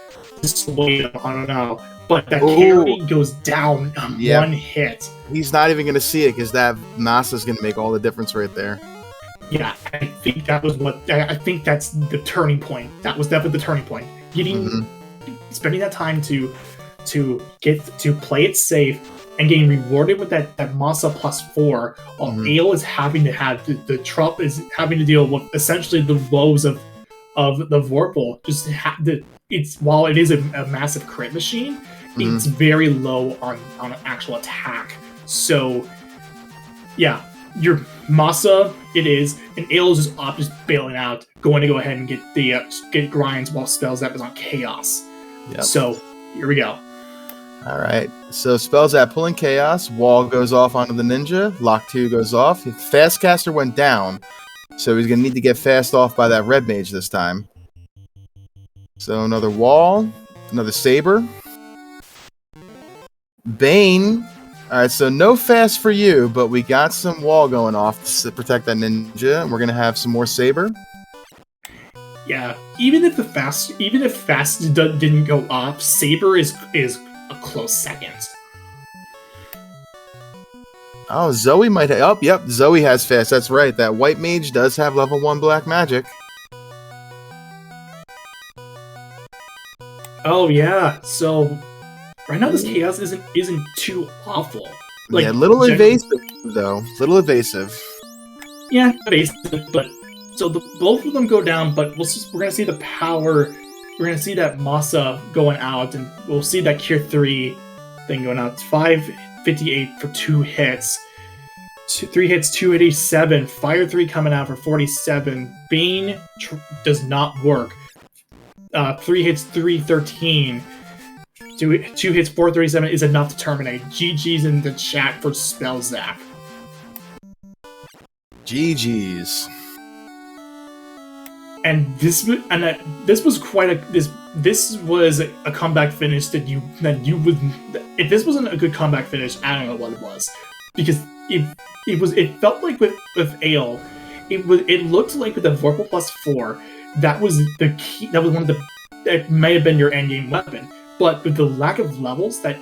sway them. I don't know. But that carry goes down on one hit. He's not even going to see it because that Nasa is going to make all the difference right there. Yeah, I think I think that's the turning point. That was definitely the turning point. Spending that time to play it safe and getting rewarded with that Masa +4, while Ale is having to have the Trump is having to deal with essentially the woes of the Vorpal. While it is a massive crit machine, it's very low on an actual attack. So yeah, your Masa it is, and Ale is just bailing out, going to go ahead and get grinds while Spellzapp is on Chaos. Yep. So here we go. All right. So Spellzapp pulling Chaos. Wall goes off onto the Ninja. Lock 2 goes off. Fastcaster went down, so he's going to need to get fast off by that Red Mage this time. So another Wall. Another Saber. Bane. All right, so no fast for you, but we got some Wall going off to protect that Ninja, and we're going to have some more Saber. Yeah, even if fast didn't go off, Saber is a close second. Oh, Zoe might have... Oh, yep, Zoe has fast. That's right. That White Mage does have level 1 black magic. Oh, yeah. So, right now this Chaos isn't too awful. Like, yeah, little evasive, though. Little evasive. Yeah, evasive, but... So both of them go down, but we're going to see the power. We're going to see that Masa going out, and we'll see that Cure 3 thing going out. It's 558 for 2 hits. 3 hits, 287. Fire 3 coming out for 47. Bane does not work. 3 hits, 313. 2 hits, 437 is enough to terminate. GG's in the chat for Spellzapp. GG's. And this was a comeback finish that you would, if this wasn't a good comeback finish, I don't know what it was, because it felt like with Ale, it looked like with the Vorpal +4 that was the key, that was one of the, that may have been your endgame weapon, but with the lack of levels that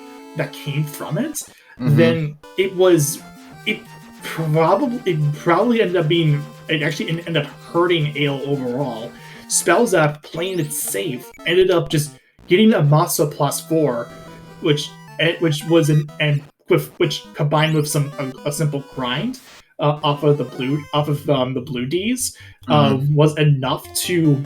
came from it, then it probably ended up being. It actually ended up hurting Ale overall. Spellzapp, playing it safe, ended up just getting a Masa +4, which combined with a simple grind off of the blue Ds was enough to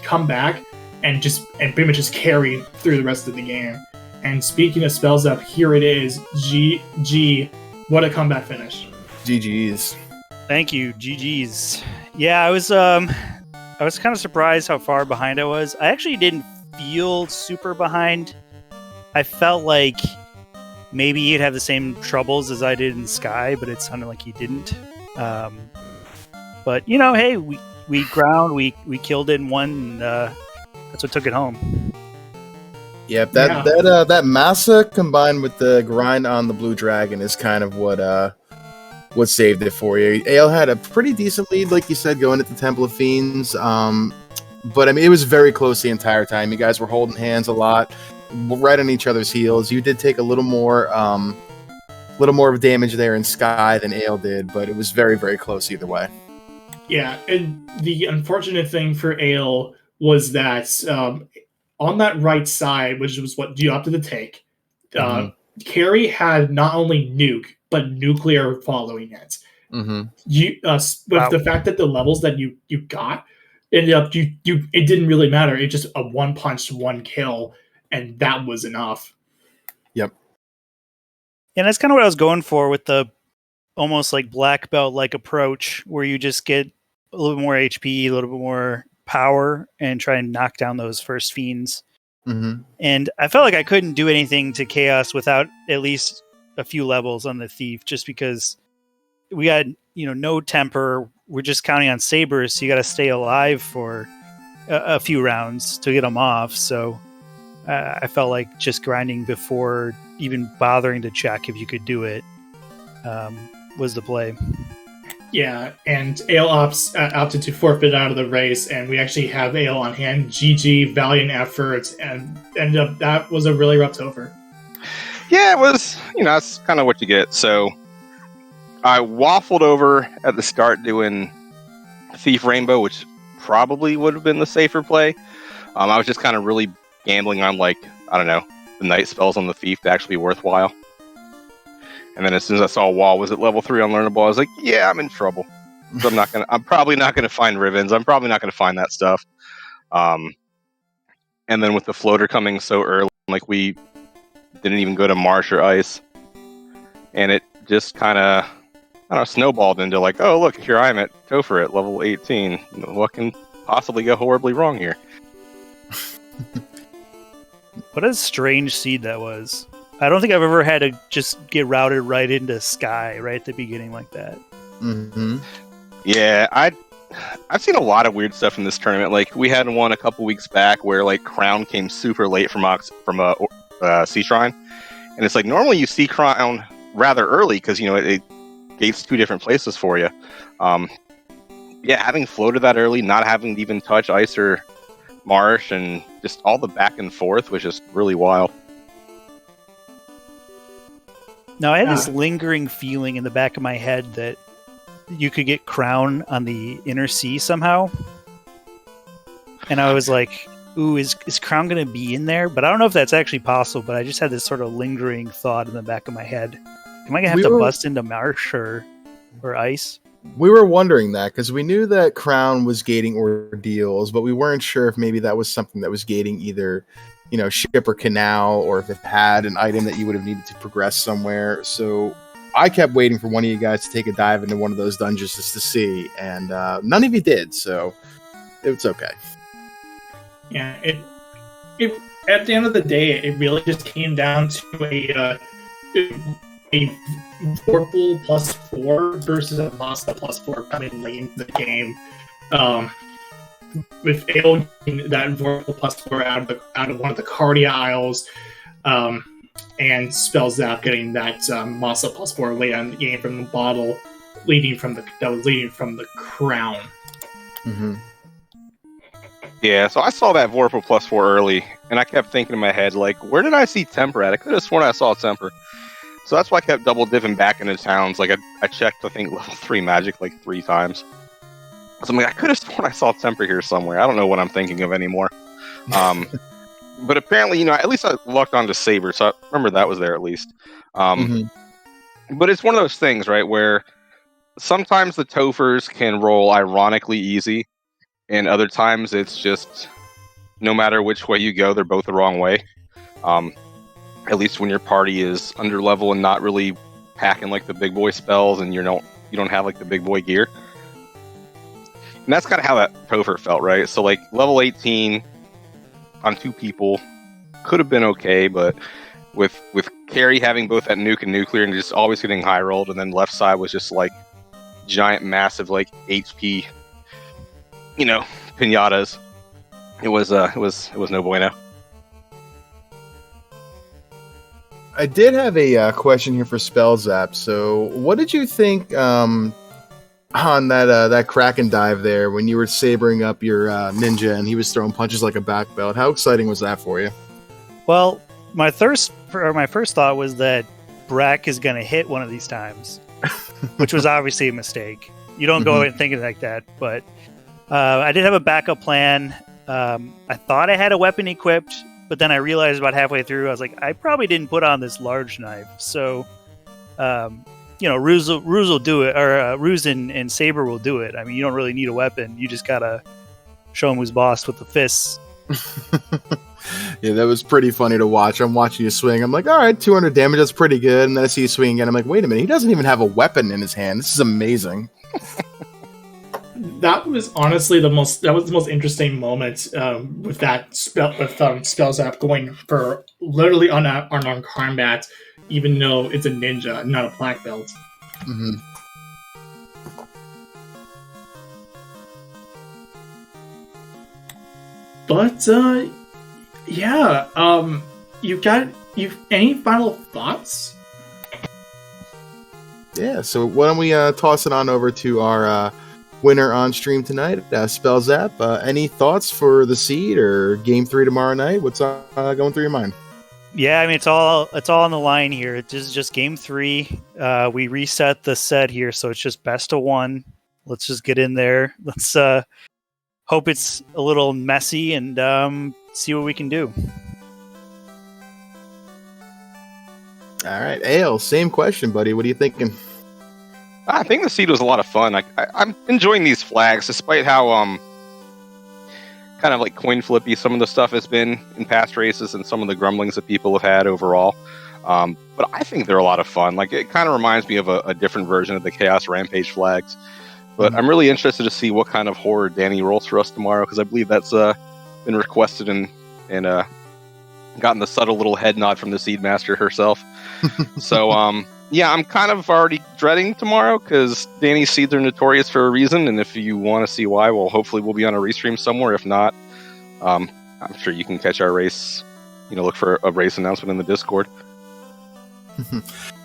come back and pretty much just carry through the rest of the game. And speaking of Spellzapp, here it is. GG, what a comeback finish. GG's. Thank you, GG's. Yeah, I was kind of surprised how far behind I was. I actually didn't feel super behind. I felt like maybe he'd have the same troubles as I did in Sky, but it sounded like he didn't. But you know, hey, we ground, we killed it and won, and that's what took it home. Yep, that Masa combined with the grind on the Blue Dragon is kind of what saved it for you. Ale had a pretty decent lead, like you said, going into Temple of Fiends. But I mean, it was very close the entire time. You guys were holding hands a lot, right on each other's heels. You did take a little more of damage there in Sky than Ale did, but it was very, very close either way. Yeah, and the unfortunate thing for Ale was that on that right side, which was what you opted to take, Carrie had not only nuke, but nuclear following it. Mm-hmm. With the fact that the levels that you got ended up it didn't really matter. It just a one punch, one kill, and that was enough. Yep. And that's kind of what I was going for with the almost like black belt like approach, where you just get a little bit more HP, a little bit more power, and try and knock down those first fiends. Mm-hmm. And I felt like I couldn't do anything to Chaos without at least a few levels on the Thief, just because we got no temper. We're just counting on sabers, so you got to stay alive for a few rounds to get them off. So I felt like just grinding before even bothering to check if you could do it was the play. Yeah, and Ale opted to forfeit out of the race, and we actually have Ale on hand. GG, valiant effort, and ended up that was a really rough Topher. Yeah, it was. That's kind of what you get. So I waffled over at the start doing Thief Rainbow, which probably would have been the safer play. I was just kind of really gambling on the night spells on the Thief to actually be worthwhile. And then as soon as I saw Wall was at level 3 unlearnable, I was like, yeah, I'm in trouble. So I'm probably not gonna find Rivens. I'm probably not gonna find that stuff. And then with the floater coming so early, like we didn't even go to Marsh or Ice. And it just kind of snowballed into like, oh, look, here I am at Topher at level 18. What can possibly go horribly wrong here? What a strange seed that was. I don't think I've ever had to just get routed right into Sky right at the beginning like that. Mm-hmm. Yeah, I've seen a lot of weird stuff in this tournament. Like we had one a couple weeks back where like Crown came super late from Sea Shrine, and it's like normally you see Crown rather early because it gates 2 different places for you. Having floated that early, not having to even touch Ice or Marsh, and just all the back and forth was just really wild. Now, I had this lingering feeling in the back of my head that you could get Crown on the inner sea somehow. And I was like, ooh, is Crown going to be in there? But I don't know if that's actually possible, but I just had this sort of lingering thought in the back of my head. Am I going to have to bust into Marsh or Ice? We were wondering that because we knew that Crown was gating ordeals, but we weren't sure if maybe that was something that was gating either ship or canal, or if it had an item that you would have needed to progress somewhere. So I kept waiting for one of you guys to take a dive into one of those dungeons just to see, and none of you did, so it's okay. Yeah, it at the end of the day, it really just came down to a Vorpal +4 versus a Masa +4 coming late into the game. With Ale getting that Vorpal +4 out of one of the Cardia Isles, and Spellzapp getting that Masa +4 late on the game from the bottle, leading from the Crown. Mm-hmm. Yeah, so I saw that Vorpal +4 early, and I kept thinking in my head, like, where did I see Temper at? I could have sworn I saw Temper. So that's why I kept double dipping back into towns. Like, I checked, I think, level 3 magic like 3 times. So I'm like, I could have sworn I saw Temper here somewhere. I don't know what I'm thinking of anymore. But apparently, at least I lucked onto Saber, so I remember that was there at least. But it's one of those things, right, where sometimes the Tophers can roll ironically easy, and other times it's just no matter which way you go, they're both the wrong way. At least when your party is under level and not really packing like the big boy spells, and you don't have like the big boy gear. And that's kind of how that Topher felt, right? So like level 18 on 2 people could have been okay, but with Carrie having both that nuke and nuclear and just always getting high rolled, and then left side was just like giant, massive like HP, pinatas. It was no bueno. I did have a question here for Spellzapp. So, what did you think on that Kraken dive there when you were sabering up your ninja and he was throwing punches like a back belt? How exciting was that for you? Well, my first thought was that Brack is going to hit one of these times, which was obviously a mistake. You don't go in thinking like that, but I did have a backup plan. I thought I had a weapon equipped, but then I realized about halfway through, I was like, I probably didn't put on this large knife. So Ruse will do it, or Ruse and Saber will do it. I mean, you don't really need a weapon. You just gotta show him who's boss with the fists. Yeah, that was pretty funny to watch. I'm watching you swing. I'm like, all right, 200 damage, that's pretty good. And then I see you swing again. I'm like, wait a minute, he doesn't even have a weapon in his hand. This is amazing. That was honestly the most interesting moment with that Spellzapp going for literally unarmed combat, even though it's a ninja, not a black belt. Mm-hmm. But yeah, you any final thoughts? Yeah, so why don't we toss it on over to our winner on stream tonight, Spellzapp. Any thoughts for the seed or Game 3 tomorrow night? What's going through your mind? Yeah, I mean, it's all on the line here. This is just Game 3. We reset the set here, so it's just best of 1. Let's just get in there. Let's hope it's a little messy and see what we can do. All right, Ale, same question, buddy. What are you thinking? I think the seed was a lot of fun. I'm enjoying these flags, despite how kind of like coin flippy some of the stuff has been in past races and some of the grumblings that people have had overall. But I think they're a lot of fun. Like, it kind of reminds me of a different version of the Chaos Rampage flags. But I'm really interested to see what kind of horror Danny rolls for us tomorrow, because I believe that's been requested and gotten the subtle little head nod from the Seed Master herself. So, yeah, I'm kind of already dreading tomorrow, because Danny's seeds are notorious for a reason, and if you want to see why, well, hopefully we'll be on a restream somewhere. If not, I'm sure you can catch our race, look for a race announcement in the Discord.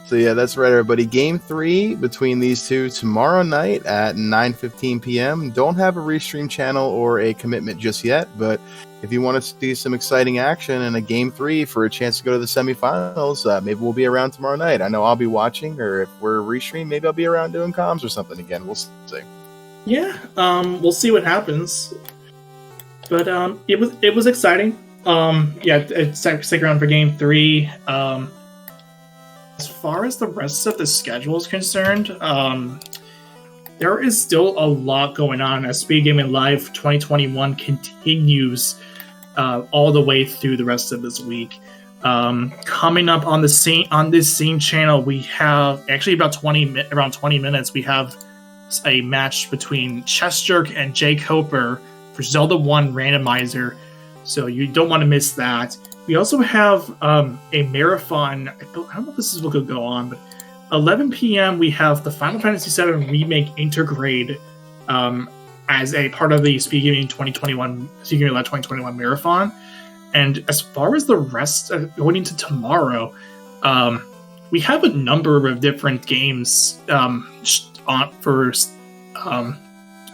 So yeah, that's right, everybody. Game 3 between these two tomorrow night at 9:15 p.m. Don't have a restream channel or a commitment just yet, but if you want to see some exciting action in a Game 3 for a chance to go to the semifinals, maybe we'll be around tomorrow night. I know I'll be watching, or if we're restream, maybe I'll be around doing comms or something again. We'll see. Yeah, we'll see what happens. But it was exciting. Yeah, stick around for Game 3. As far as the rest of the schedule is concerned, there is still a lot going on as SpeedGaming Live 2021 continues all the way through the rest of this week. Coming up on this same channel, we have actually around 20 minutes. We have a match between Chess Jerk and Jay Coper for Zelda 1 Randomizer, so you don't want to miss that. We also have a marathon. I don't know if this is what could go on, but 11 p.m. we have the Final Fantasy VII Remake Intergrade as a part of the SpeedGaming 2021 SpeedGaming Live 2021 marathon. And as far as the rest going into tomorrow, we have a number of different games for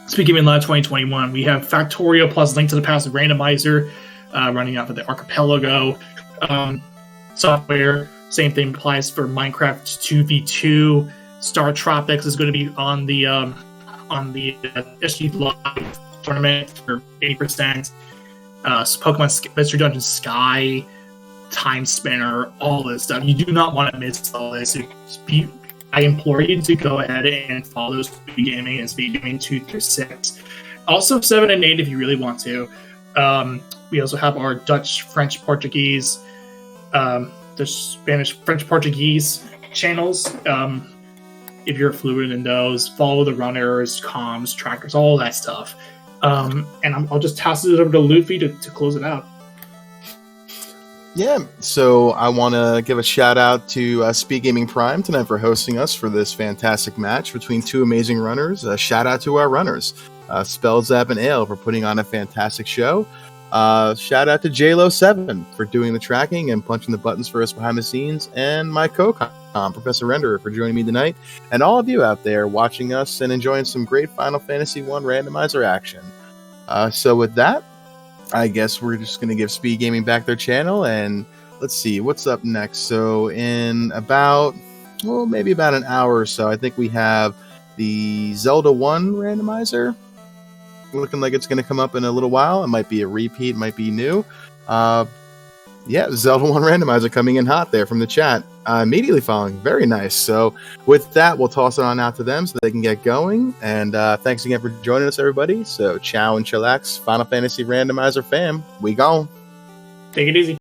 SpeedGaming Live 2021. We have Factorio plus Link to the Past Randomizer. Running off of the Archipelago software. Same thing applies for Minecraft 2v2. Star Tropics is going to be on the SGLive tournament for 80%. Pokemon Mystery Dungeon Sky, Time Spinner, all this stuff. You do not want to miss all this. I implore you to go ahead and follow SpeedGaming and SpeedGaming 2 through 6. Also 7 and 8 if you really want to. We also have our Dutch, French, Portuguese, the Spanish, French, Portuguese channels. If you're fluent in those, follow the runners, comms, trackers, all that stuff. And I'll just toss it over to Luffy to close it out. Yeah, so I want to give a shout out to SpeedGaming Prime tonight for hosting us for this fantastic match between two amazing runners. Shout out to our runners, Spellzapp and Ale, for putting on a fantastic show. Shout out to JLo7 for doing the tracking and punching the buttons for us behind the scenes, and my co-com, Professor Renderer, for joining me tonight, and all of you out there watching us and enjoying some great Final Fantasy 1 randomizer action. So with that, I guess we're just going to give SpeedGaming back their channel, and let's see, what's up next? So in maybe about an hour or so, I think we have the Zelda 1 randomizer. Looking like it's going to come up in a little while. It might be a repeat, might be new. Yeah, Zelda 1 randomizer coming in hot there from the chat. immediately following. Very nice. So with that, we'll toss it on out to them so they can get going. And thanks again for joining us, everybody. So ciao and chillax, Final Fantasy Randomizer fam. We gone. Take it easy.